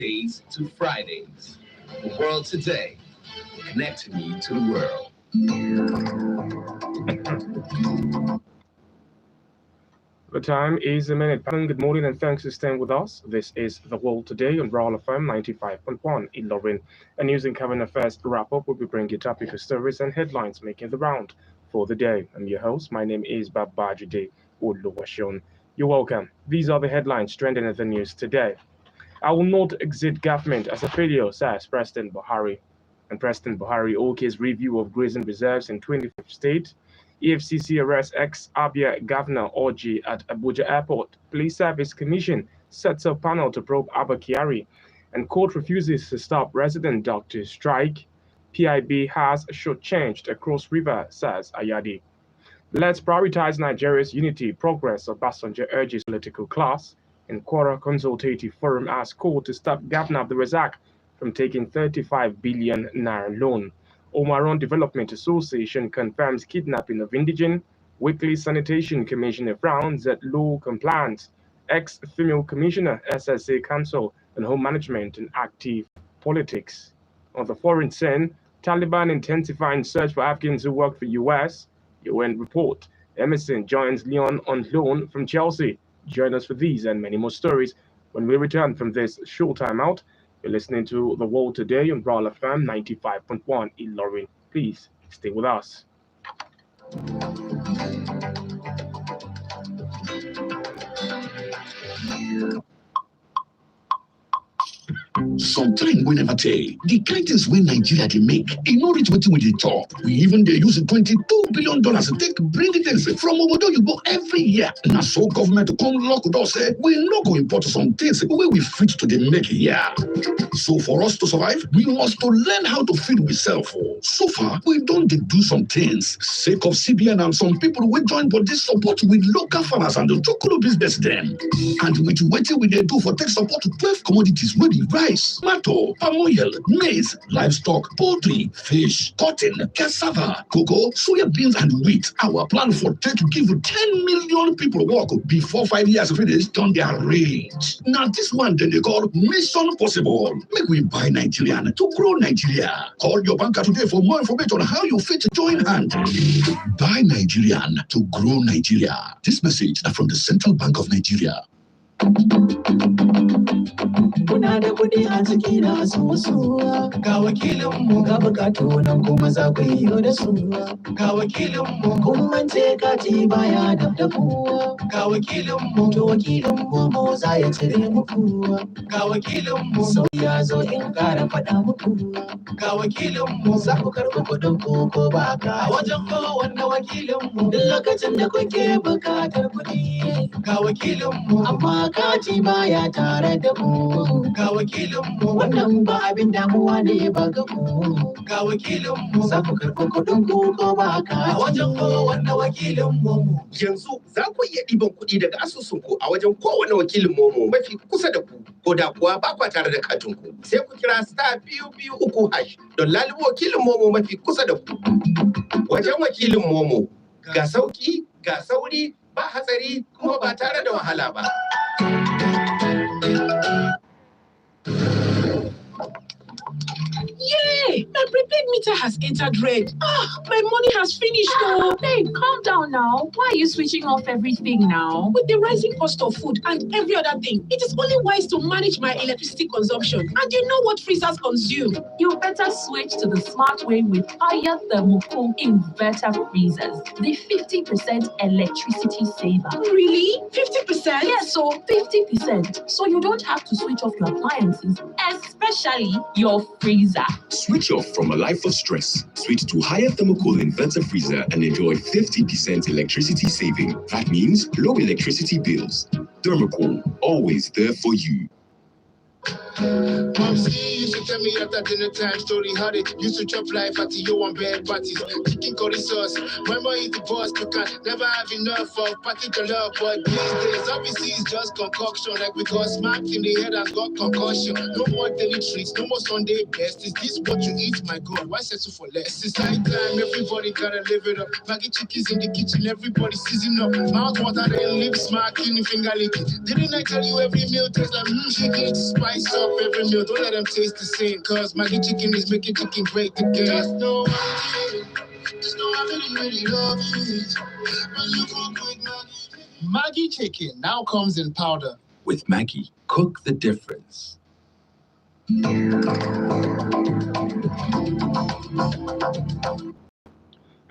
Mondays to Fridays. The world today, connecting you to the world. The time is a minute. Good morning and thanks for staying with us. This is The World Today on Royal FM 95.1 in Lorraine. A news and current affairs wrap-up will be bringing topical stories and headlines making the round for the day. I'm your host. My name is BabaJide Oluwaseun. You're welcome. These are the headlines trending in the news today. I will not exit government as a failure, says President Buhari. And President Buhari okay's review of grazing reserves in 25th state. EFCC arrests ex-Abia Governor Orji at Abuja Airport. Police Service Commission sets up panel to probe Abba Kyari. And court refuses to stop resident doctors' strike. PIB has shortchanged across river, says Ayadi. Let's prioritize Nigeria's unity, progress, Obasanjo urges political class. And Quora Consultative Forum asks court to stop Governor Abdulrazak from taking 35 billion naira loan. Omaron Development Association confirms kidnapping of indigent. Weekly Sanitation Commissioner frowns at low compliance. Ex-female commissioner, SSA Council on Home Management and Active Politics. On the foreign scene, Taliban intensifying search for Afghans who work for US. UN report. Emerson joins Leon on loan from Chelsea. Join us for these and many more stories when we return from this short time out. You're listening to The World Today on Royal FM 95.1 in Lorraine. Please stay with us. Sometimes we never tell the kind things when Nigeria they make, it no reach wetin we dey talk. We even they use $22 billion to take bring things from Obodo Oyibo every year. Now so government to come lock us say we no go import some things where we fit to the make here. So for us to survive, we must to learn how to feed ourselves. So far, we don't do some things. Sake of CBN and some people we join body support with local farmers and the chocolate business them. And with wetin we dey do for take support to 12 commodities wey be rice, tomato, palm oil, maize, livestock, poultry, fish, cotton, cassava, cocoa, soya beans, and wheat. Our plan for take to give 10 million people work before 5 years finish turn their range. Now this one then they call Mission Possible. Make we buy Nigerian to grow Nigeria. Call your banker today for more information on how you fit join hand. Buy Nigerian to grow Nigeria. This message is from the Central Bank of Nigeria. Muna da kuɗi a ciki na asusu, ga wakilinmu ga bukatu nan kuma za ku yi da su. Ga wakilinmu kun mance kati baya da ku. Ga wakilinmu to wakilinmu mu za ya cire muku. Ga wakilinmu sau ya zo in ƙara faɗa muku. Ga wakilinmu za ku karɓi kuɗin ku ko ba ka. A wajen kowanne wakilinmu duk lokacin da kuke buƙatar kuɗi. Ga wakilinmu amma kati baya tare da mu. Ga wakilinmu wannan ba abin damuwa ne ba ga mu. Ga wakilinmu za ku karɓi kuɗin ku ko ba ka. A wajen kowanne wakilinmu. Yanzu za ku iya ɗiban kuɗi daga asusunku a wajen kowane wakilin momo mafi kusa da ku. Ko da kuwa ba kwa tare da katin ku. Sai ku kira *223# don lalubo wakilin momo mafi kusa da ku. Wajen wakilin momo ga sauki, ga sauri, ba hatsari kuma ba tare da wahala ba. Yay! My prepaid meter has entered red. My money has finished though. Babe, calm down now. Why are you switching off everything now? With the rising cost of food and every other thing, it is only wise to manage my electricity consumption. And you know what freezers consume. You better switch to the smart way with higher thermocool inverter freezers. The 50% electricity saver. Really? 50%? Yes, so 50%. So you don't have to switch off your appliances, especially your freezer. Switch off from a life of stress. Switch to higher thermocool inverter freezer and enjoy 50% electricity saving. That means low electricity bills. Thermocool, always there for you. Popsies, they tell me after dinner time story how they used to chop life at the yo and bed parties. Chicken curry sauce, mama is the boss. You can never have enough of party to love. But these days, obviously, it's just concoction. Like we got smacked in the head and got concussion. No more daily treats, no more Sunday best. Is this what you eat? My God, why settle for less? It's night time, everybody gotta live it up. Maggie chickies in the kitchen, everybody season up. Mouth water, then lips smacking, finger licking. Didn't I tell you every meal tastes like chicken? Spice up every meal, don't let them taste the same. Cause Maggie chicken is making chicken great again. Just know one thing, just know I really love it. When you cook with Maggie chicken now comes in powder. With Maggie, cook the difference.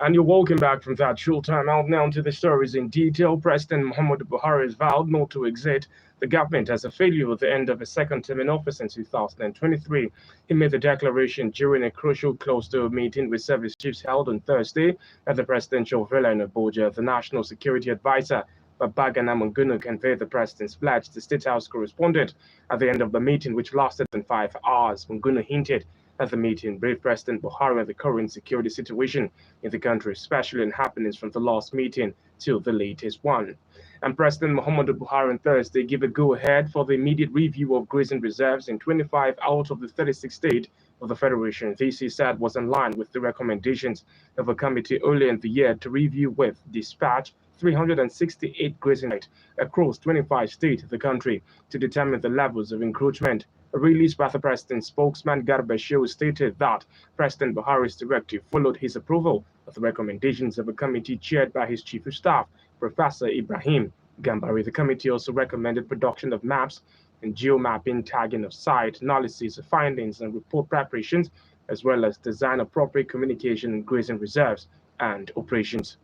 And you're welcome back from that short time out now to the stories in detail. President Muhammadu Buhari has vowed not to exit the government as a failure at the end of his second term in office in 2023. He made the declaration during a crucial closed-door meeting with service chiefs held on Thursday at the presidential villa in Abuja. The National Security Advisor, BabaJide, conveyed the president's pledge to State House correspondent at the end of the meeting, which lasted 5 hours. Mungunu hinted at the meeting briefed President Buhari on the current security situation in the country, especially in happenings from the last meeting till the latest one. And President Muhammadu Buhari on Thursday gave a go-ahead for the immediate review of grazing reserves in 25 out of the 36 states of the Federation. This, he said, was in line with the recommendations of a committee earlier in the year to review with dispatch 368 grazing sites across 25 states of the country to determine the levels of encroachment. A release by the president's spokesman Garba Shehu stated that President Buhari's directive followed his approval of the recommendations of a committee chaired by his chief of staff, Professor Ibrahim Gambari. The committee also recommended production of maps and geomapping, tagging of site, analysis of findings and report preparations, as well as design appropriate communication and grazing reserves and operations.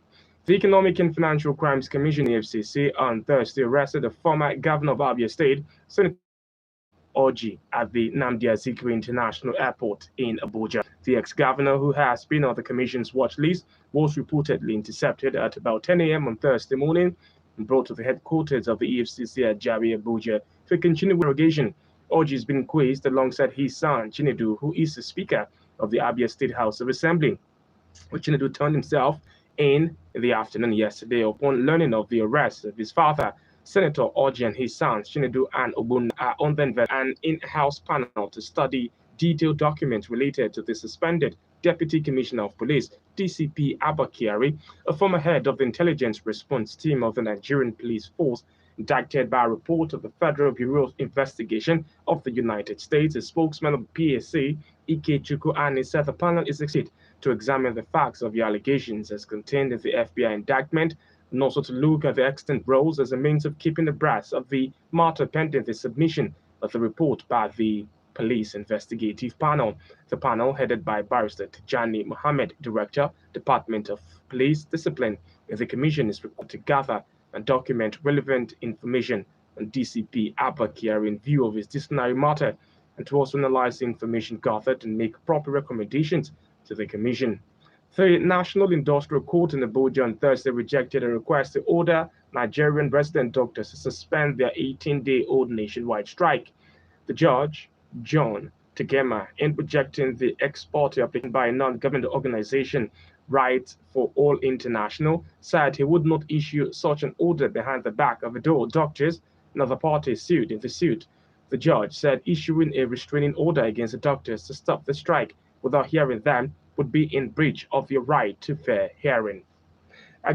The Economic and Financial Crimes Commission, EFCC, on Thursday arrested the former governor of Abia State, Senator Orji, at the Nnamdi Azikiwe International Airport in Abuja. The ex-governor, who has been on the commission's watch list, was reportedly intercepted at about 10 a.m. on Thursday morning and brought to the headquarters of the EFCC at Jabi, Abuja for continued interrogation. Orji has been quizzed alongside his son, Chinedu, who is the Speaker of the Abia State House of Assembly. Chinedu turned himself in the afternoon yesterday upon learning of the arrest of his father. Senator Orji and his sons, Chinedu and Obun, are on an in-house panel to study detailed documents related to the suspended Deputy Commissioner of Police, DCP Abba Kyari, a former head of the intelligence response team of the Nigerian Police Force, indicted by a report of the Federal Bureau of Investigation of the United States. A spokesman of the PSC, Ike Chukwuani, said the panel is expected to examine the facts of the allegations as contained in the FBI indictment, and also to look at the extant roles as a means of keeping abreast of the matter pending the submission of the report by the Police Investigative Panel. The panel, headed by Barrister Tijani Mohammed, Director, Department of Police Discipline, in the Commission is required to gather and document relevant information on DCP Abba Kyari in view of his disciplinary matter, and to also analyze the information gathered and make proper recommendations to the Commission. The National Industrial Court in Abuja on Thursday rejected a request to order Nigerian resident doctors to suspend their 18-day-old nationwide strike. The judge, John Tegema, in rejecting the ex parte application by a non-government organization, Right for All International, said he would not issue such an order behind the back of a door. Doctors and other parties sued in the suit. The judge said issuing a restraining order against the doctors to stop the strike without hearing them would be in breach of your right to fair hearing.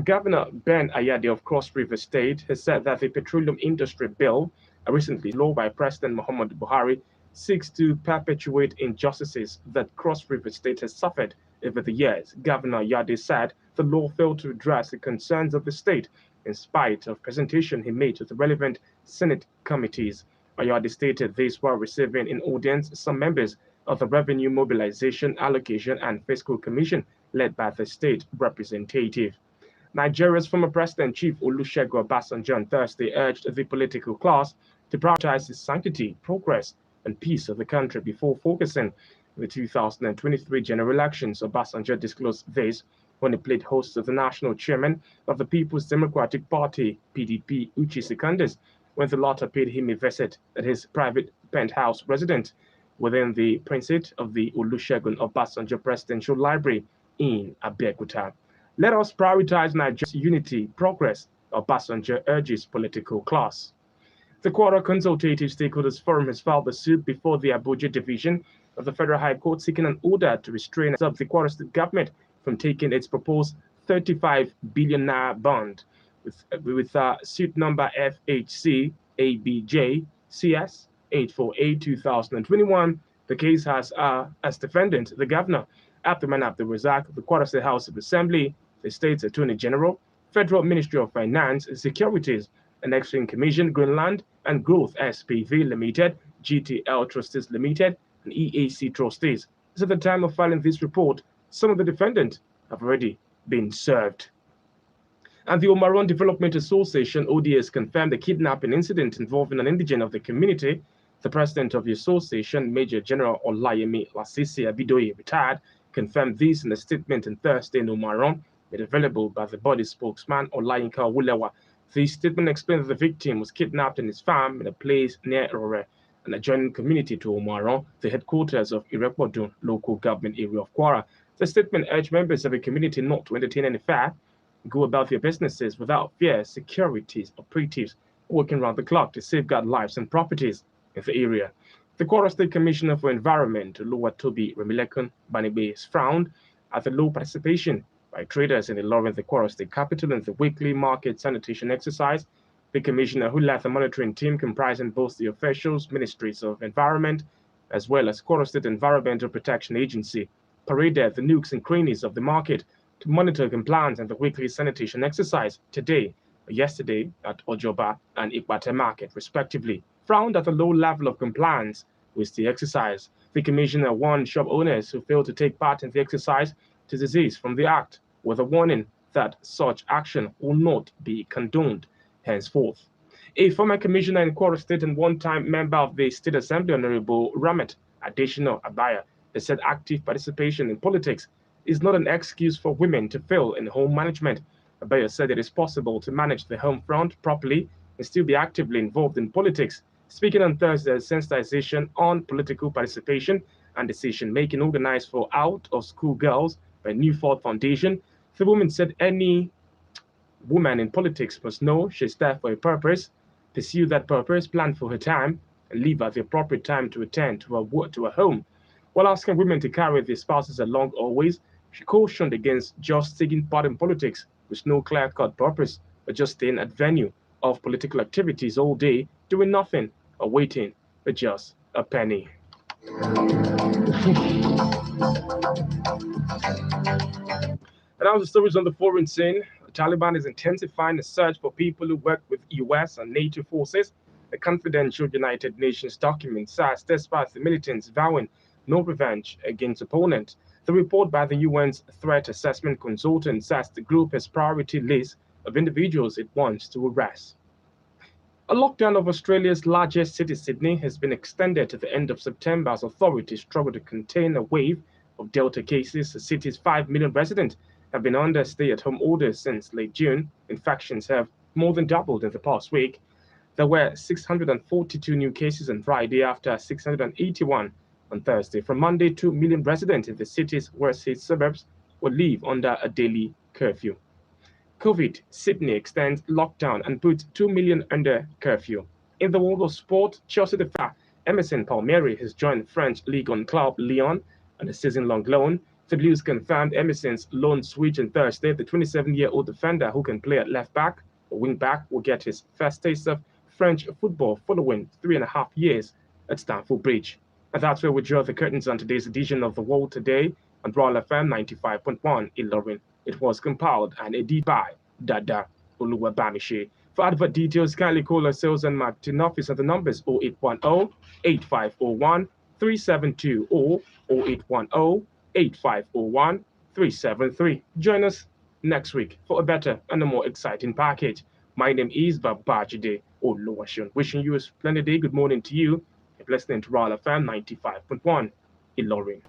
Governor Ben Ayade of Cross River State has said that the petroleum industry bill, recently law by President Muhammadu Buhari, seeks to perpetuate injustices that Cross River State has suffered over the years. Governor Ayade said the law failed to address the concerns of the state in spite of presentation he made to the relevant Senate committees. Ayade stated this while receiving in audience some members of the Revenue Mobilization, Allocation and Fiscal Commission led by the state representative. Nigeria's former president, Chief Oluwaseun Obasanjo, on Thursday urged the political class to prioritize the sanctity, progress, and peace of the country before focusing on the 2023 general elections. Obasanjo disclosed this when he played host to the national chairman of the People's Democratic Party, PDP, Uche Secondus, when the latter paid him a visit at his private penthouse residence. within the precinct of the Oluwaseun Obasanjo Presidential Library in Abeokuta. Let us prioritize Nigeria's unity, progress, Obasanjo urges political class. The Quora Consultative Stakeholders Forum has filed a suit before the BabaJide Division of the Federal High Court seeking an order to restrain the Quora State government from taking its proposed 35 billion naira bond with suit number FHC ABJ CS 848-2021. The case has as defendant the governor, Abdulrahman Abdulrazak of the Quora State House of Assembly, the state's Attorney General, Federal Ministry of Finance, Securities and Exchange Commission, Greenland and Growth SPV Limited, GTL Trustees Limited, and EAC Trustees. So at the time of filing this report, some of the defendants have already been served. And the Omaron Development Association, ODS, confirmed the kidnapping incident involving an indigent of the community. The president of the association, Major General Olayemi Lasisi Abidoye, retired, confirmed this in a statement on Thursday in Omaron, made available by the body spokesman Olayinka Wulewa. The statement explained that the victim was kidnapped in his farm in a place near Rore, an adjoining community to Omaron, the headquarters of Irepodun local government area of Kwara. The statement urged members of the community not to entertain any fear, go about their businesses without fear. Securities operatives working around the clock to safeguard lives and properties in the area. The Kwara State Commissioner for Environment, Oluwatobi Remilekun Banigbe, frowned at the low participation by traders in the Kwara State capital in the weekly market sanitation exercise. The commissioner, who led the monitoring team comprising both the officials, ministries of environment, as well as Kwara State Environmental Protection Agency, paraded the nooks and crannies of the market to monitor compliance and the weekly sanitation exercise yesterday at Ojoba and Ikbate market, respectively. Frowned at the low level of compliance with the exercise. The commissioner warned shop owners who failed to take part in the exercise to desist from the act, with a warning that such action will not be condoned henceforth. A former commissioner in Kwara State and one-time member of the State Assembly, Honorable Ramet Additional Abaya, has said active participation in politics is not an excuse for women to fail in home management. Abaya said it is possible to manage the home front properly and still be actively involved in politics. Speaking on Thursday at sensitization on political participation and decision-making organized for out-of-school girls by New Thought Foundation, the woman said any woman in politics must know she's there for a purpose, pursue that purpose, plan for her time, and leave at the appropriate time to attend to her work, to her home. While asking women to carry their spouses along always, she cautioned against just taking part in politics with no clear-cut purpose, but just staying at venue of political activities all day, doing nothing or waiting for just a penny. And now the stories on the foreign scene. The Taliban is intensifying the search for people who work with US and NATO forces. The confidential United Nations document says despite the militants vowing no revenge against opponents, the report by the UN's threat assessment consultant says the group has priority list of individuals it wants to arrest. A lockdown of Australia's largest city, Sydney, has been extended to the end of September as authorities struggle to contain a wave of Delta cases. The city's 5 million residents have been under stay-at-home orders since late June. Infections have more than doubled in the past week. There were 642 new cases on Friday after 681 on Thursday. From Monday, 2 million residents in the city's worst-hit suburbs will live under a daily curfew. COVID, Sydney extends lockdown and puts 2 million under curfew. In the world of sport, Chelsea defender Emerson Palmieri has joined French Ligue 1 club Lyon on a season-long loan. The Blues confirmed Emerson's loan switch on Thursday. The 27-year-old defender, who can play at left back or wing back, will get his first taste of French football following 3.5 years at Stamford Bridge. And that's where we draw the curtains on today's edition of The World Today on Royal FM 95.1 in Ilorin. It was compiled and edited by Dada Oluwabamishi. For advert details, kindly call our sales and marketing office at the numbers 0810-8501-372 or 0810-8501-373. Join us next week for a better and a more exciting package. My name is BabaJide Oluwaseun. Wishing you a splendid day. Good morning to you. You're listening to Royal FM 95.1 in Ilorin.